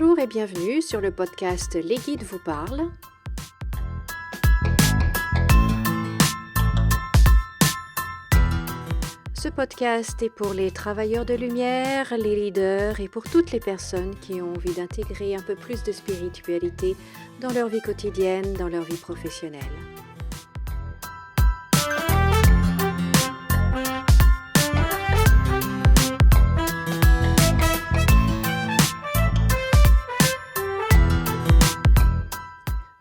Bonjour et bienvenue sur le podcast Les Guides vous parlent. Ce podcast est pour les travailleurs de lumière, les leaders et pour toutes les personnes qui ont envie d'intégrer un peu plus de spiritualité dans leur vie quotidienne, dans leur vie professionnelle.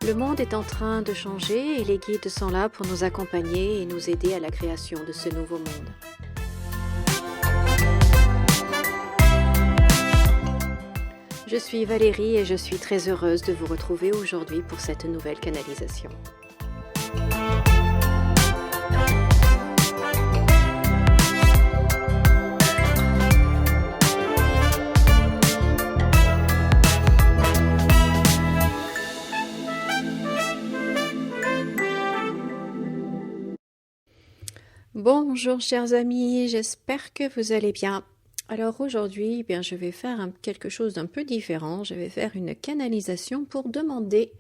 Le monde est en train de changer et les guides sont là pour nous accompagner et nous aider à la création de ce nouveau monde. Je suis Valérie et je suis très heureuse de vous retrouver aujourd'hui pour cette nouvelle canalisation. Bonjour chers amis, j'espère que vous allez bien. Alors aujourd'hui, je vais faire quelque chose d'un peu différent. Je vais faire une canalisation pour demander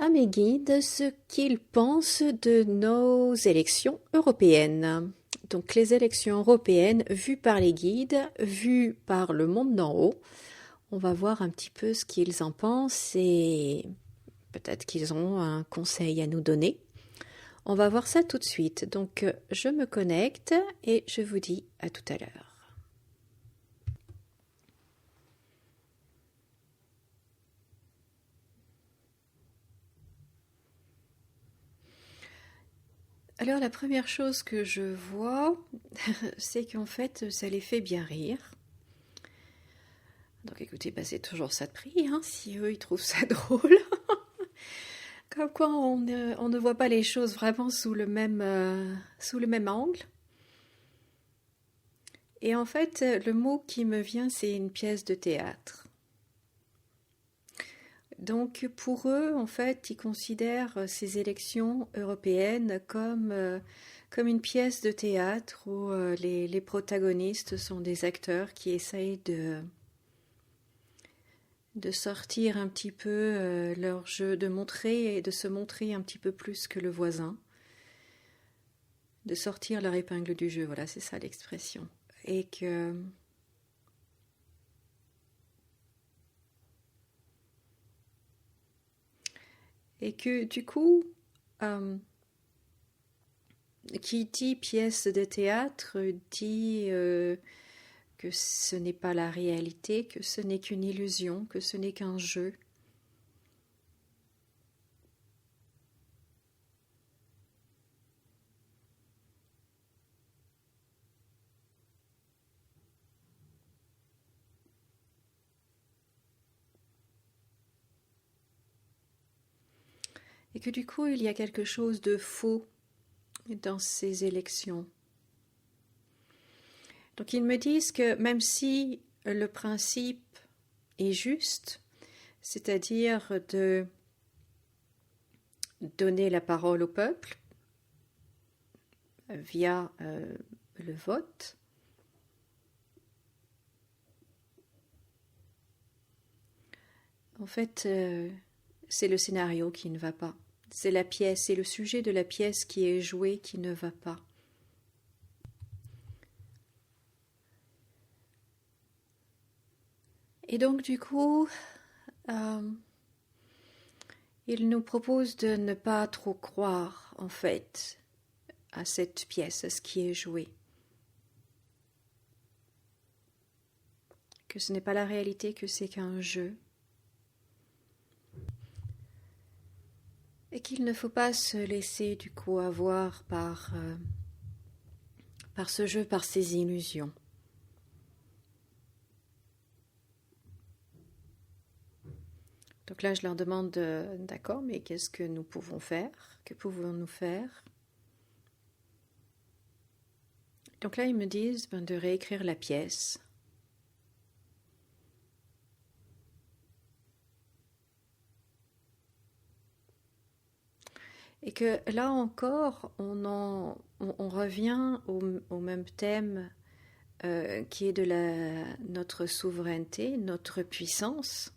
à mes guides ce qu'ils pensent de nos élections européennes. Donc les élections européennes vues par les guides, vues par le monde d'en haut. On va voir un petit peu ce qu'ils en pensent et peut-être qu'ils ont un conseil à nous donner. On va voir ça tout de suite. Donc, je me connecte et je vous dis à tout à l'heure. Alors, la première chose que je vois, c'est qu'en fait, ça les fait bien rire. Donc, écoutez, c'est toujours ça de prix, si eux, ils trouvent ça drôle. Comme quoi on ne voit pas les choses vraiment sous le même angle. Et en fait, le mot qui me vient, c'est une pièce de théâtre. Donc pour eux, en fait, ils considèrent ces élections européennes comme une pièce de théâtre où les protagonistes sont des acteurs qui essayent de sortir un petit peu leur jeu, de se montrer un petit peu plus que le voisin, de sortir leur épingle du jeu, voilà, c'est ça l'expression. Et que du coup, qui dit pièce de théâtre dit que ce n'est pas la réalité, que ce n'est qu'une illusion, que ce n'est qu'un jeu. Et que du coup, il y a quelque chose de faux dans ces élections. Donc ils me disent que même si le principe est juste, c'est-à-dire de donner la parole au peuple via le vote, en fait, c'est le scénario qui ne va pas. C'est la pièce, c'est le sujet de la pièce qui est joué qui ne va pas. Et donc du coup, il nous propose de ne pas trop croire en fait à cette pièce, à ce qui est joué. Que ce n'est pas la réalité, que c'est qu'un jeu. Et qu'il ne faut pas se laisser du coup avoir par ce jeu, par ces illusions. Donc là, je leur demande, d'accord, mais qu'est-ce que nous pouvons faire? Que pouvons-nous faire? Donc là, ils me disent de réécrire la pièce. Et que là encore, on revient au même thème qui est de notre souveraineté, notre puissance,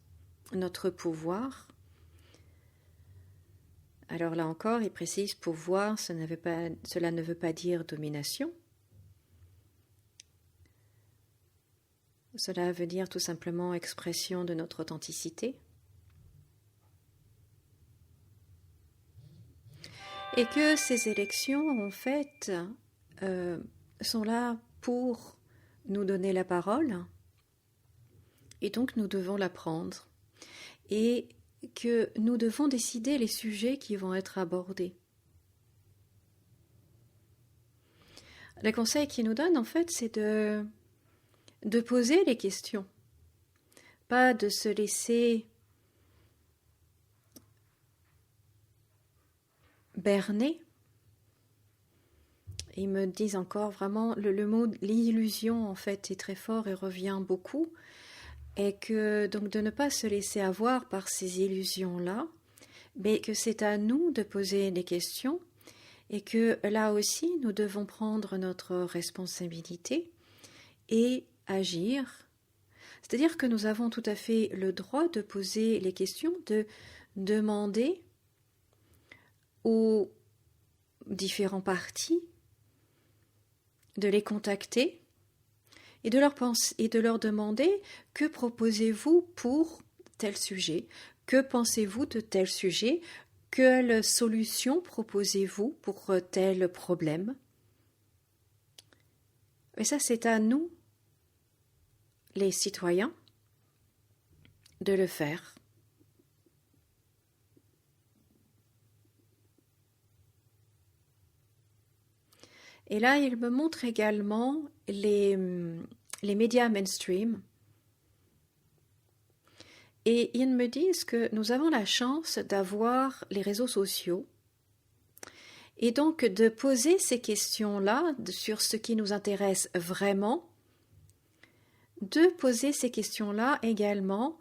notre pouvoir. Alors là encore, il précise pouvoir, cela ne veut pas dire domination. Cela veut dire tout simplement expression de notre authenticité. Et que ces élections, en fait, sont là pour nous donner la parole, et donc nous devons la prendre, et que nous devons décider les sujets qui vont être abordés. Le conseil qu'il nous donne, en fait, c'est de poser les questions, pas de se laisser berner. Ils me disent encore vraiment, le mot l'illusion en fait est très fort et revient beaucoup, et que donc de ne pas se laisser avoir par ces illusions-là, mais que c'est à nous de poser des questions, et que là aussi nous devons prendre notre responsabilité et agir. C'est-à-dire que nous avons tout à fait le droit de poser les questions, de demander aux différents partis de les contacter et de leur demander que proposez-vous pour tel sujet, que pensez-vous de tel sujet, quelle solution proposez-vous pour tel problème. Et ça, c'est à nous, les citoyens, de le faire. Et là, il me montre également les médias mainstream. Et ils me disent que nous avons la chance d'avoir les réseaux sociaux et donc de poser ces questions-là sur ce qui nous intéresse vraiment, de poser ces questions-là également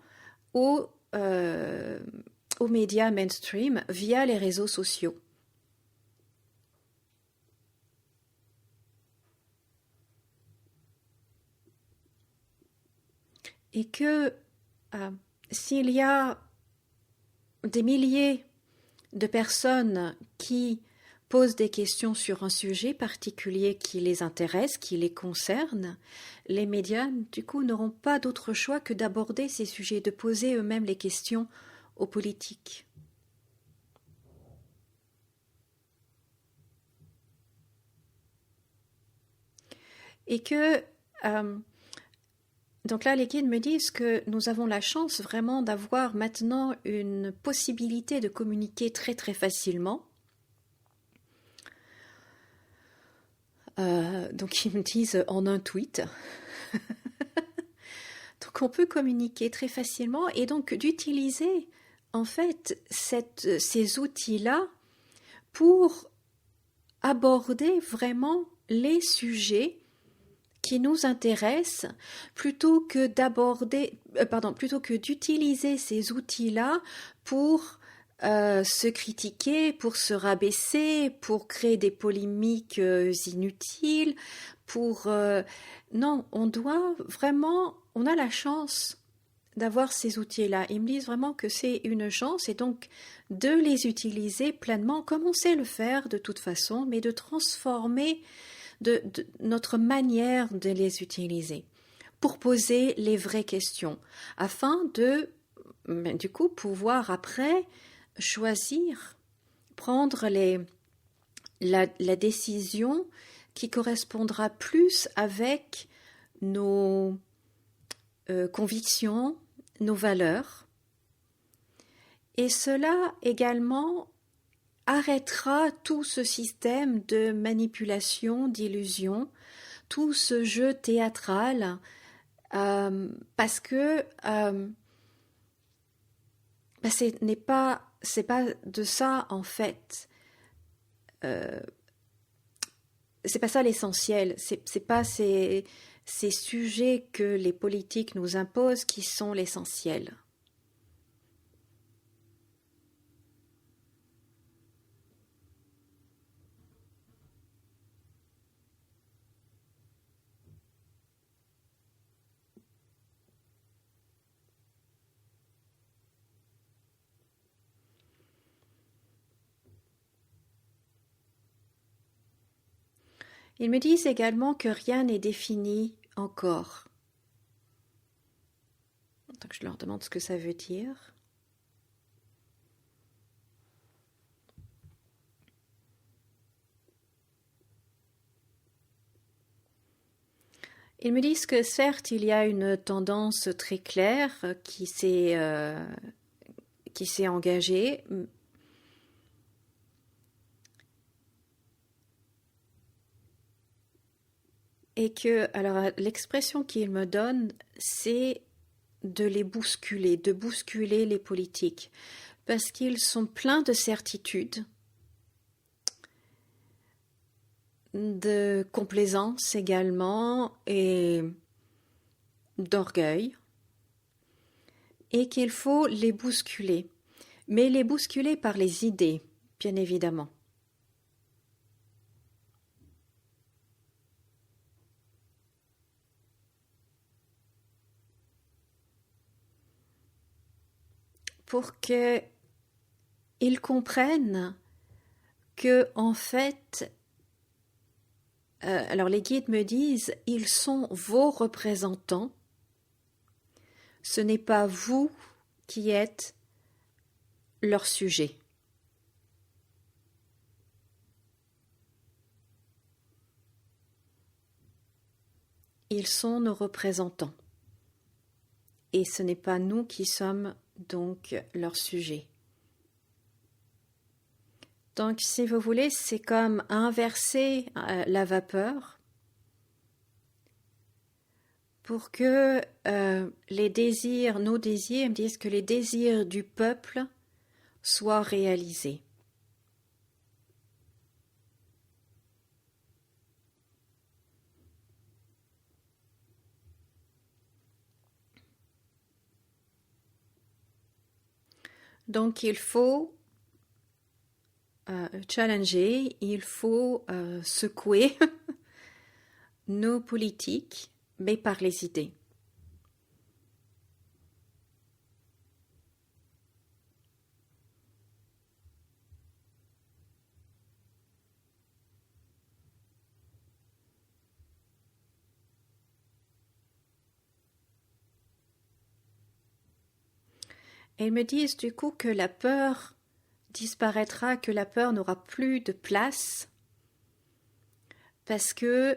aux médias mainstream via les réseaux sociaux. Et que s'il y a des milliers de personnes qui posent des questions sur un sujet particulier qui les intéresse, qui les concerne, les médias, du coup, n'auront pas d'autre choix que d'aborder ces sujets, de poser eux-mêmes les questions aux politiques. Et que donc là, les guides me disent que nous avons la chance vraiment d'avoir maintenant une possibilité de communiquer très très facilement. Donc ils me disent en un tweet. Donc on peut communiquer très facilement et donc d'utiliser en fait ces outils-là pour aborder vraiment les sujets qui nous intéressent plutôt que d'utiliser ces outils-là pour se critiquer, pour se rabaisser, pour créer des polémiques inutiles, non, on a la chance d'avoir ces outils-là. Ils me disent vraiment que c'est une chance et donc de les utiliser pleinement, comme on sait le faire de toute façon, mais de transformer de notre manière de les utiliser pour poser les vraies questions afin de, du coup, pouvoir après choisir, prendre la décision qui correspondra plus avec nos convictions, nos valeurs. Et cela également arrêtera tout ce système de manipulation, d'illusion, tout ce jeu théâtral, parce que c'est pas de ça en fait. C'est pas ça l'essentiel. C'est pas ces sujets que les politiques nous imposent qui sont l'essentiel. Ils me disent également que rien n'est défini encore. Donc je leur demande ce que ça veut dire. Ils me disent que certes, il y a une tendance très claire qui s'est engagée, et que, alors, l'expression qu'ils me donnent, c'est de bousculer les politiques, parce qu'ils sont pleins de certitudes, de complaisance également, et d'orgueil, et qu'il faut les bousculer, mais les bousculer par les idées, bien évidemment. Pour qu'ils comprennent que, en fait, alors les guides me disent, ils sont vos représentants, ce n'est pas vous qui êtes leur sujet. Ils sont nos représentants. Et ce n'est pas nous qui sommes donc leur sujet. Donc, si vous voulez, c'est comme inverser la vapeur pour que les désirs, nos désirs, me disent que les désirs du peuple soient réalisés. Donc, il faut challenger, il faut secouer nos politiques, mais par les idées. Et ils me disent du coup que la peur disparaîtra, que la peur n'aura plus de place, parce que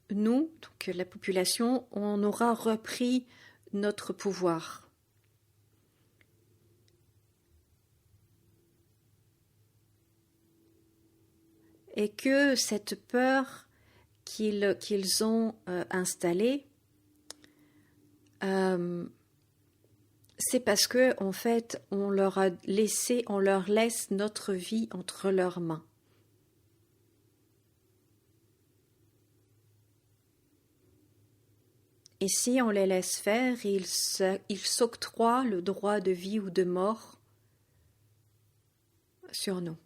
nous, donc la population, on aura repris notre pouvoir. Et que cette peur qu'ils ont installée, c'est parce que en fait, on leur laisse notre vie entre leurs mains. Et si on les laisse faire, ils s'octroient le droit de vie ou de mort sur nous.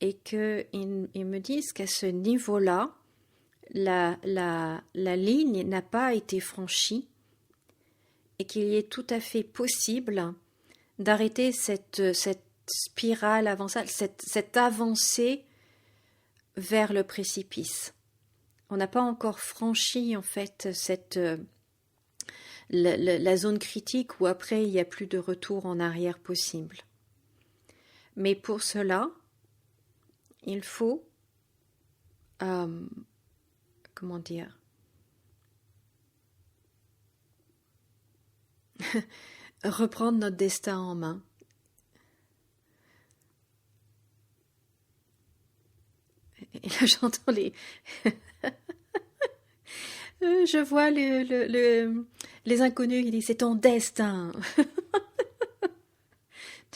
Et qu'ils me disent qu'à ce niveau-là, la ligne n'a pas été franchie et qu'il est tout à fait possible d'arrêter cette spirale avançable, cette avancée vers le précipice. On n'a pas encore franchi en fait la zone critique où après il n'y a plus de retour en arrière possible. Mais pour cela, il faut comment dire reprendre notre destin en main. Et là, j'entends je vois les inconnus qui disent c'est ton destin.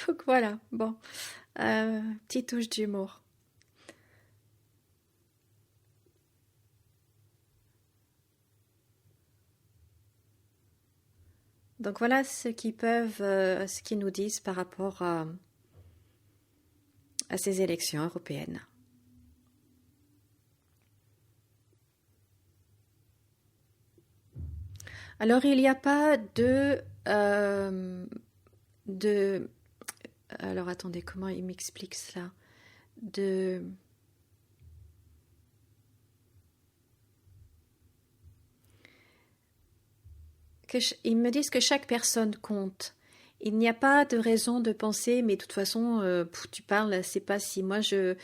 Donc voilà, bon, petite touche d'humour. Donc voilà ce qu'ils nous disent par rapport à ces élections européennes. Alors il n'y a pas alors attendez, comment il m'explique cela? ils me disent que chaque personne compte. Il n'y a pas de raison de penser, mais de toute façon, tu parles, c'est pas si moi je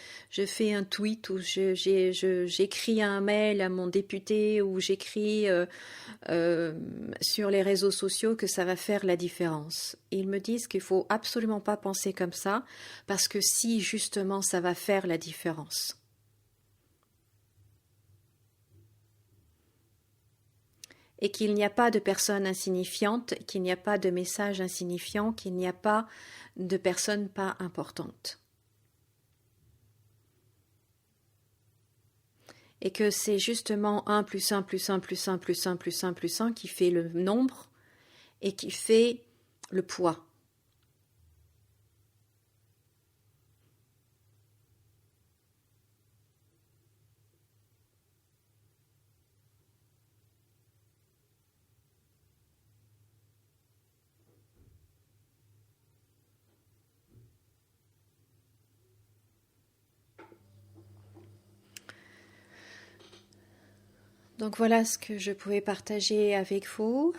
fais un tweet ou j'écris un mail à mon député ou j'écris sur les réseaux sociaux que ça va faire la différence. Ils me disent qu'il faut absolument pas penser comme ça, parce que si justement ça va faire la différence. Et qu'il n'y a pas de personnes insignifiantes, qu'il n'y a pas de messages insignifiants, qu'il n'y a pas de personnes pas importantes. Et que c'est justement 1 plus 1 plus 1 plus 1 plus 1 plus 1 plus 1 qui fait le nombre et qui fait le poids. Donc voilà ce que je pouvais partager avec vous.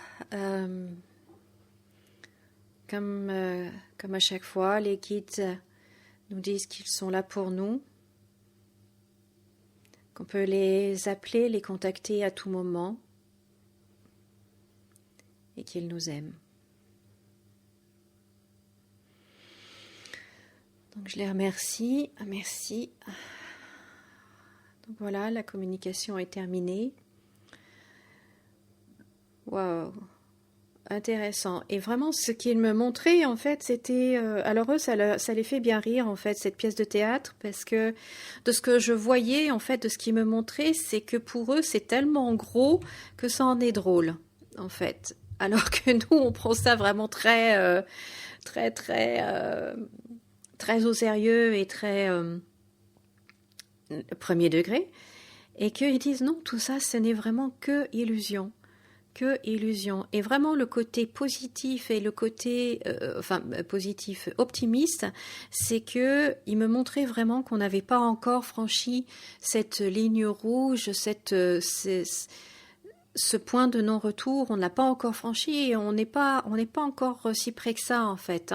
Comme à chaque fois, les guides nous disent qu'ils sont là pour nous, qu'on peut les appeler, les contacter à tout moment et qu'ils nous aiment. Donc je les remercie. Merci. Donc voilà, la communication est terminée. Waouh, intéressant. Et vraiment, ce qu'ils me montraient, en fait, c'était... alors eux, ça les fait bien rire, en fait, cette pièce de théâtre, parce que de ce que je voyais, en fait, de ce qu'ils me montraient, c'est que pour eux, c'est tellement gros que ça en est drôle, en fait. Alors que nous, on prend ça vraiment très, très au sérieux et très premier degré. Et qu'ils disent, non, tout ça, ce n'est vraiment que illusion. Que illusion. Et vraiment le côté positif et le côté positif optimiste, c'est que il me montrait vraiment qu'on n'avait pas encore franchi cette ligne rouge, ce point de non-retour, on ne l'a pas encore franchi et on n'est pas encore si près que ça en fait.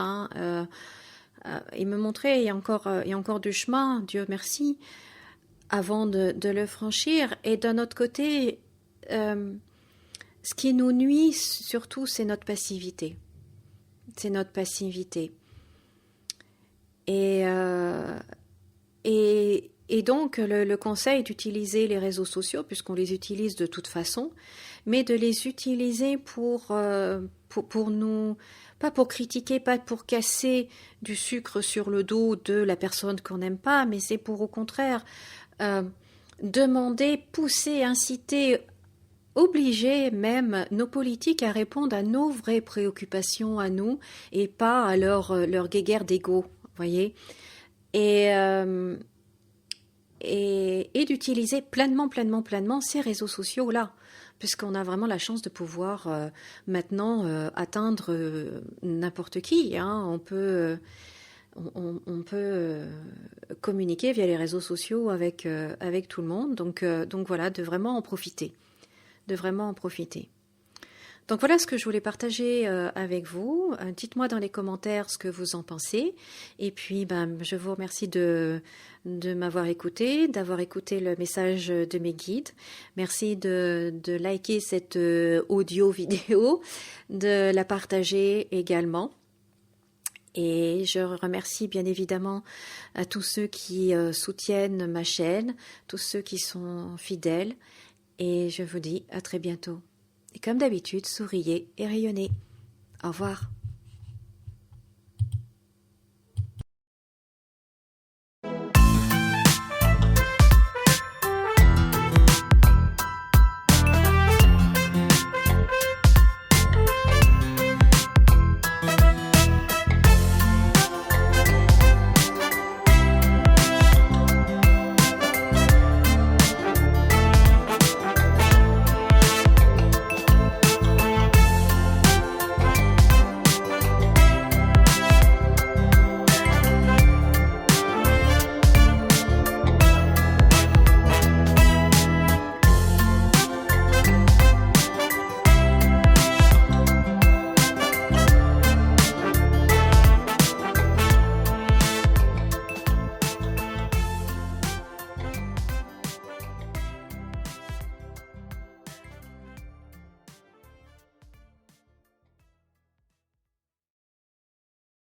Il me montrait il y a encore du chemin, Dieu merci, avant de le franchir. Et d'un autre côté, ce qui nous nuit surtout, c'est notre passivité. C'est notre passivité. Et donc, le conseil d'utiliser les réseaux sociaux, puisqu'on les utilise de toute façon, mais de les utiliser pour nous, pas pour critiquer, pas pour casser du sucre sur le dos de la personne qu'on n'aime pas, mais c'est pour, au contraire, demander, pousser, inciter, obliger même nos politiques à répondre à nos vraies préoccupations à nous et pas à leur guéguerre d'ego, voyez, et d'utiliser pleinement ces réseaux sociaux-là, puisqu'on a vraiment la chance de pouvoir maintenant atteindre n'importe qui. On peut communiquer via les réseaux sociaux avec tout le monde. Donc voilà, de vraiment en profiter. Donc voilà ce que je voulais partager avec vous. Dites-moi dans les commentaires ce que vous en pensez. Et puis, je vous remercie de m'avoir écouté, d'avoir écouté le message de mes guides. Merci de liker cette audio-vidéo, de la partager également. Et je remercie bien évidemment à tous ceux qui soutiennent ma chaîne, tous ceux qui sont fidèles. Et je vous dis à très bientôt. Et comme d'habitude, souriez et rayonnez. Au revoir.